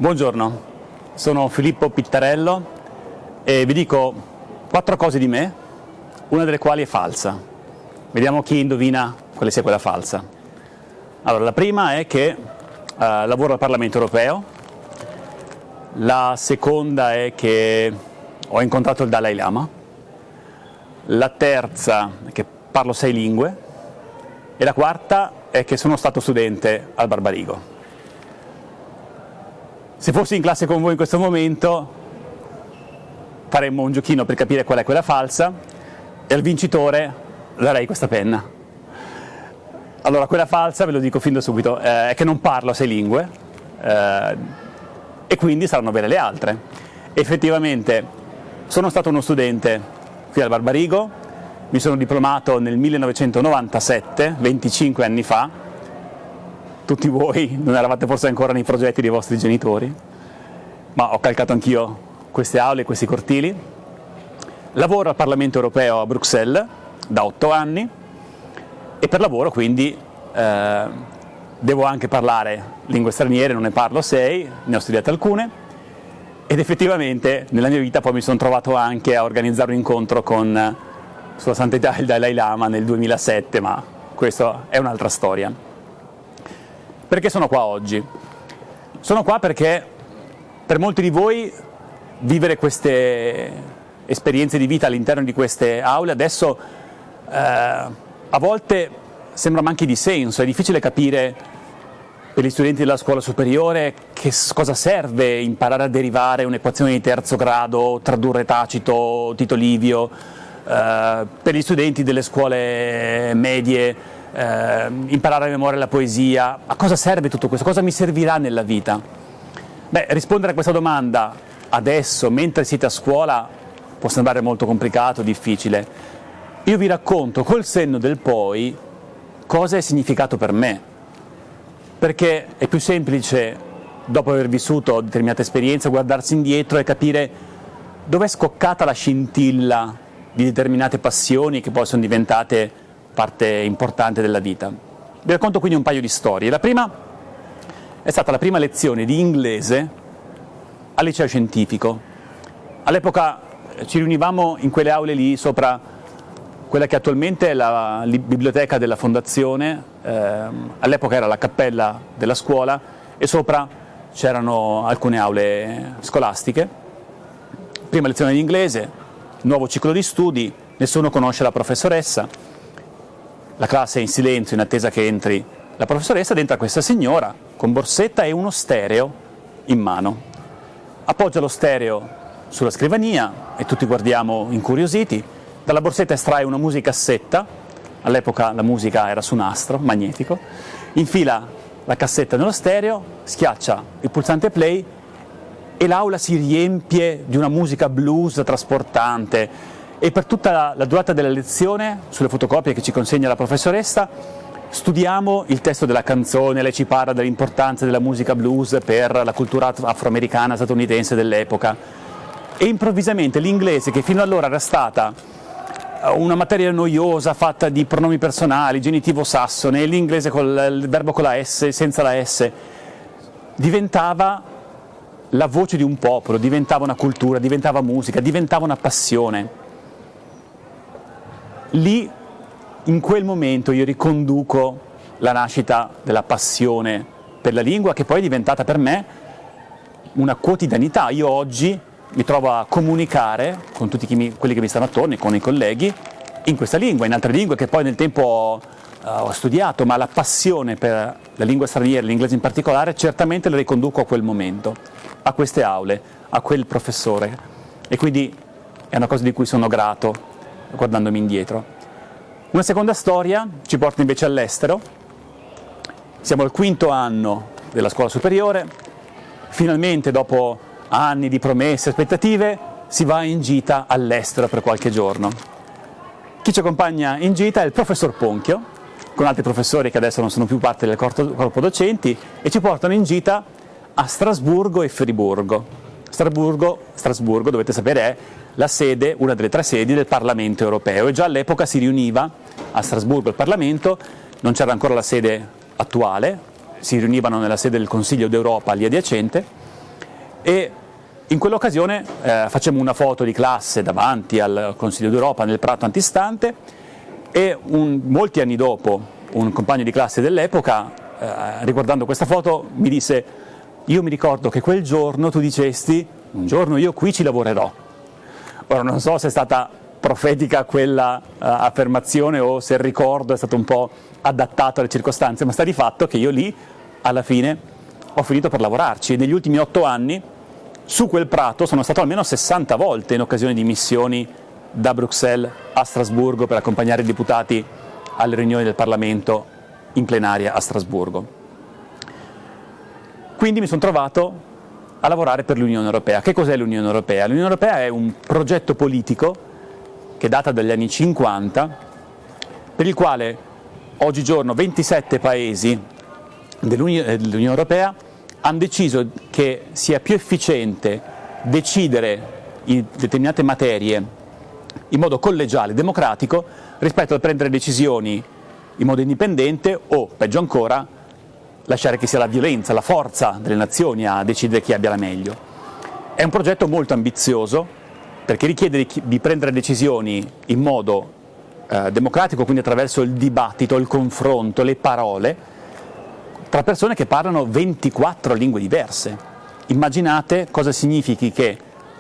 Buongiorno, sono Filippo Pittarello e vi dico 4 cose di me, una delle quali è falsa. Vediamo chi indovina quale sia quella falsa. Allora, la prima è che lavoro al Parlamento Europeo, la seconda è che ho incontrato il Dalai Lama, la terza è che parlo 6 lingue e la quarta è che sono stato studente al Barbarigo. Se fossi in classe con voi in questo momento faremmo un giochino per capire qual è quella falsa e al vincitore darei questa penna. Allora, quella falsa, ve lo dico fin da subito, è che non parlo 6 lingue e quindi saranno vere le altre. Effettivamente sono stato uno studente qui al Barbarigo, mi sono diplomato nel 1997, 25 anni fa. Tutti voi non eravate forse ancora nei progetti dei vostri genitori, ma ho calcato anch'io queste aule, questi cortili. Lavoro al Parlamento Europeo a Bruxelles da 8 anni e per lavoro quindi devo anche parlare lingue straniere, non ne parlo 6, ne ho studiate alcune ed effettivamente nella mia vita poi mi sono trovato anche a organizzare un incontro con Sua Santità il Dalai Lama nel 2007, ma questa è un'altra storia. Perché sono qua oggi? Sono qua perché per molti di voi vivere queste esperienze di vita all'interno di queste aule adesso a volte sembra manchi di senso, è difficile capire per gli studenti della scuola superiore che cosa serve imparare a derivare un'equazione di terzo grado, tradurre Tacito, Tito Livio, per gli studenti delle scuole medie imparare a memoria la poesia. A cosa serve tutto questo? Cosa mi servirà nella vita? Beh, rispondere a questa domanda adesso, mentre siete a scuola, può sembrare molto complicato, difficile. Io vi racconto col senno del poi cosa è significato per me, perché è più semplice, dopo aver vissuto determinate esperienze, guardarsi indietro e capire dove è scoccata la scintilla di determinate passioni che poi sono diventate parte importante della vita. Vi racconto quindi un paio di storie. La prima è stata la prima lezione di inglese al liceo scientifico. All'epoca ci riunivamo in quelle aule lì sopra quella che attualmente è la biblioteca della fondazione, all'epoca era la cappella della scuola e sopra c'erano alcune aule scolastiche. Prima lezione di inglese, nuovo ciclo di studi, nessuno conosce la professoressa. La classe è in silenzio in attesa che entri la professoressa, entra questa signora con borsetta e uno stereo in mano. Appoggia lo stereo sulla scrivania e tutti guardiamo incuriositi. Dalla borsetta estrae una musicassetta, all'epoca la musica era su nastro, magnetico, infila la cassetta nello stereo, schiaccia il pulsante play e l'aula si riempie di una musica blues trasportante. E per tutta la durata della lezione, sulle fotocopie che ci consegna la professoressa, studiamo il testo della canzone, lei ci parla dell'importanza della musica blues per la cultura afroamericana statunitense dell'epoca. E improvvisamente l'inglese, che fino allora era stata una materia noiosa, fatta di pronomi personali, genitivo sassone, e l'inglese con il verbo con la S, senza la S, diventava la voce di un popolo, diventava una cultura, diventava musica, diventava una passione. Lì, in quel momento, io riconduco la nascita della passione per la lingua, che poi è diventata per me una quotidianità. Io oggi mi trovo a comunicare con tutti quelli che mi stanno attorno, con i colleghi, in questa lingua, in altre lingue che poi nel tempo ho studiato, ma la passione per la lingua straniera, l'inglese in particolare, certamente la riconduco a quel momento, a queste aule, a quel professore. E quindi è una cosa di cui sono grato, guardandomi indietro. Una seconda storia ci porta invece all'estero. Siamo al 5° anno della scuola superiore, finalmente dopo anni di promesse e aspettative si va in gita all'estero per qualche giorno. Chi ci accompagna in gita è il professor Ponchio, con altri professori che adesso non sono più parte del corpo docenti, e ci portano in gita a Strasburgo e Friburgo. Strasburgo, dovete sapere, è la sede, una delle 3 sedi del Parlamento europeo, e già all'epoca si riuniva a Strasburgo il Parlamento, non c'era ancora la sede attuale, si riunivano nella sede del Consiglio d'Europa lì adiacente, e in quell'occasione facemmo una foto di classe davanti al Consiglio d'Europa nel prato antistante e molti anni dopo un compagno di classe dell'epoca, riguardando questa foto, mi disse: io mi ricordo che quel giorno tu dicesti un giorno io qui ci lavorerò. Ora non so se è stata profetica quella affermazione o se il ricordo è stato un po' adattato alle circostanze, ma sta di fatto che io lì alla fine ho finito per lavorarci e negli ultimi 8 anni su quel prato sono stato almeno 60 volte in occasione di missioni da Bruxelles a Strasburgo per accompagnare i deputati alle riunioni del Parlamento in plenaria a Strasburgo. Quindi mi sono trovato a lavorare per l'Unione Europea. Che cos'è l'Unione Europea? L'Unione Europea è un progetto politico che data dagli anni 50, per il quale oggigiorno 27 paesi dell'Unione Europea hanno deciso che sia più efficiente decidere in determinate materie in modo collegiale e democratico rispetto a prendere decisioni in modo indipendente o, peggio ancora, lasciare che sia la violenza, la forza delle nazioni a decidere chi abbia la meglio. È un progetto molto ambizioso perché richiede di prendere decisioni in modo democratico, quindi attraverso il dibattito, il confronto, le parole, tra persone che parlano 24 lingue diverse. Immaginate cosa significhi che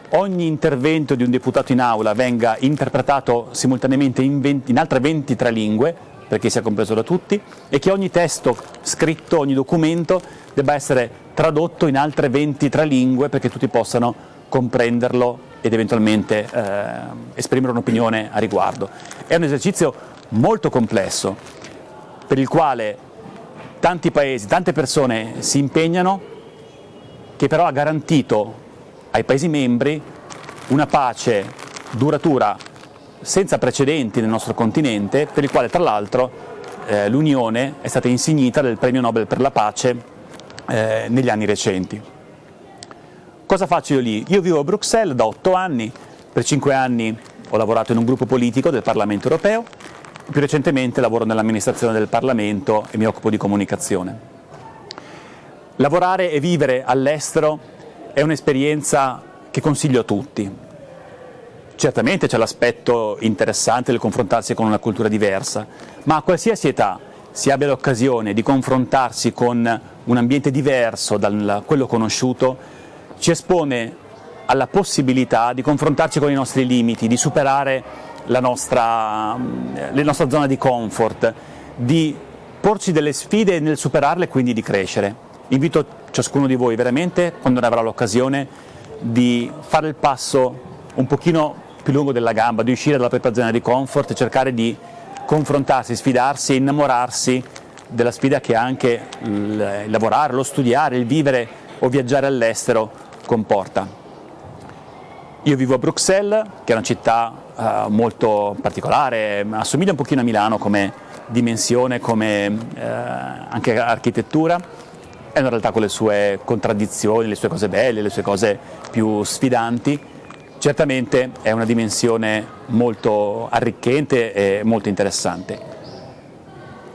ogni intervento di un deputato in aula venga interpretato simultaneamente in altre 23 lingue, perché sia compreso da tutti, e che ogni testo scritto, ogni documento debba essere tradotto in altre 23 lingue perché tutti possano comprenderlo ed eventualmente esprimere un'opinione a riguardo. È un esercizio molto complesso, per il quale tanti paesi, tante persone si impegnano, che però ha garantito ai Paesi membri una pace duratura senza precedenti nel nostro continente, per il quale tra l'altro l'Unione è stata insignita del Premio Nobel per la pace negli anni recenti. Cosa faccio io lì? Io vivo a Bruxelles da 8 anni, per 5 anni ho lavorato in un gruppo politico del Parlamento europeo, più recentemente lavoro nell'amministrazione del Parlamento e mi occupo di comunicazione. Lavorare e vivere all'estero è un'esperienza che consiglio a tutti. Certamente c'è l'aspetto interessante del confrontarsi con una cultura diversa, ma a qualsiasi età si abbia l'occasione di confrontarsi con un ambiente diverso da quello conosciuto, ci espone alla possibilità di confrontarci con i nostri limiti, di superare la nostra zona di comfort, di porci delle sfide e nel superarle quindi di crescere. Invito ciascuno di voi veramente, quando ne avrà l'occasione, di fare il passo un pochino più lungo della gamba, di uscire dalla propria zona di comfort e cercare di confrontarsi, sfidarsi e innamorarsi della sfida che anche il lavorare, lo studiare, il vivere o viaggiare all'estero comporta. Io vivo a Bruxelles, che è una città molto particolare, assomiglia un pochino a Milano come dimensione, come anche architettura, è una realtà con le sue contraddizioni, le sue cose belle, le sue cose più sfidanti. Certamente è una dimensione molto arricchente e molto interessante.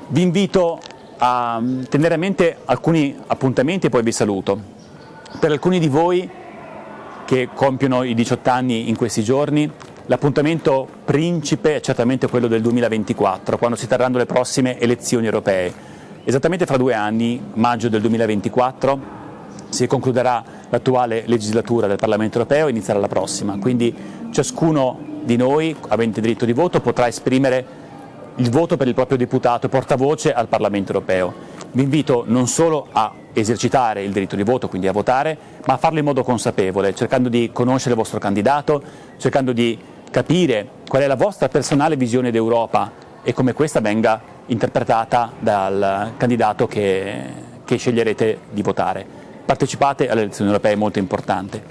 Vi invito a tenere a mente alcuni appuntamenti e poi vi saluto. Per alcuni di voi che compiono i 18 anni in questi giorni, l'appuntamento principe è certamente quello del 2024, quando si terranno le prossime elezioni europee. Esattamente fra 2 anni, maggio del 2024, si concluderà l'attuale legislatura del Parlamento europeo e inizierà la prossima. Quindi ciascuno di noi, avente diritto di voto, potrà esprimere il voto per il proprio deputato portavoce al Parlamento europeo. Vi invito non solo a esercitare il diritto di voto, quindi a votare, ma a farlo in modo consapevole, cercando di conoscere il vostro candidato, cercando di capire qual è la vostra personale visione d'Europa e come questa venga interpretata dal candidato che sceglierete di votare. Partecipate alle elezioni europee, è molto importante.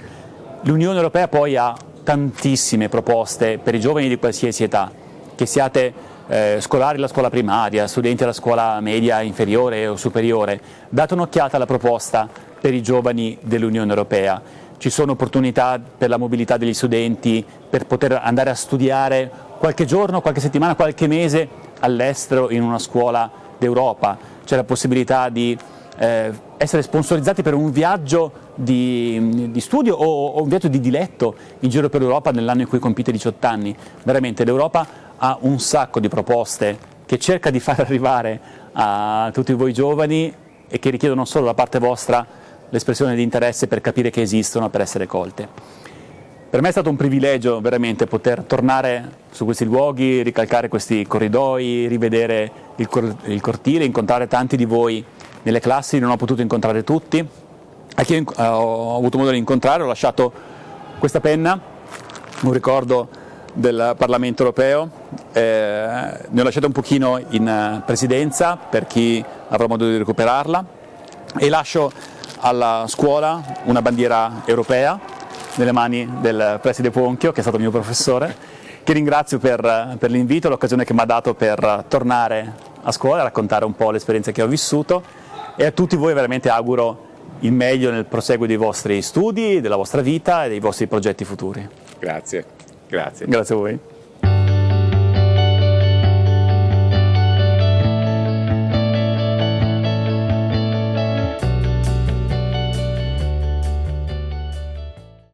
L'Unione Europea poi ha tantissime proposte per i giovani di qualsiasi età, che siate scolari alla scuola primaria, studenti alla scuola media inferiore o superiore. Date un'occhiata alla proposta per i giovani dell'Unione Europea. Ci sono opportunità per la mobilità degli studenti, per poter andare a studiare qualche giorno, qualche settimana, qualche mese all'estero in una scuola d'Europa. C'è la possibilità di essere sponsorizzati per un viaggio di studio o un viaggio di diletto in giro per l'Europa nell'anno in cui compite 18 anni. Veramente l'Europa ha un sacco di proposte che cerca di far arrivare a tutti voi giovani e che richiedono solo da parte vostra l'espressione di interesse per capire che esistono, per essere colte. Per me è stato un privilegio veramente poter tornare su questi luoghi, ricalcare questi corridoi, rivedere il cortile, incontrare tanti di voi nelle classi. Non ho potuto incontrare tutti. A chi ho avuto modo di incontrare ho lasciato questa penna, un ricordo del Parlamento europeo, ne ho lasciato un pochino in presidenza per chi avrà modo di recuperarla, e lascio alla scuola una bandiera europea nelle mani del preside Ponchio, che è stato mio professore, che ringrazio per l'invito, l'occasione che mi ha dato per tornare a scuola e raccontare un po' l'esperienza che ho vissuto, e a tutti voi veramente auguro il meglio nel proseguo dei vostri studi, della vostra vita e dei vostri progetti futuri. Grazie. Grazie. Grazie a voi.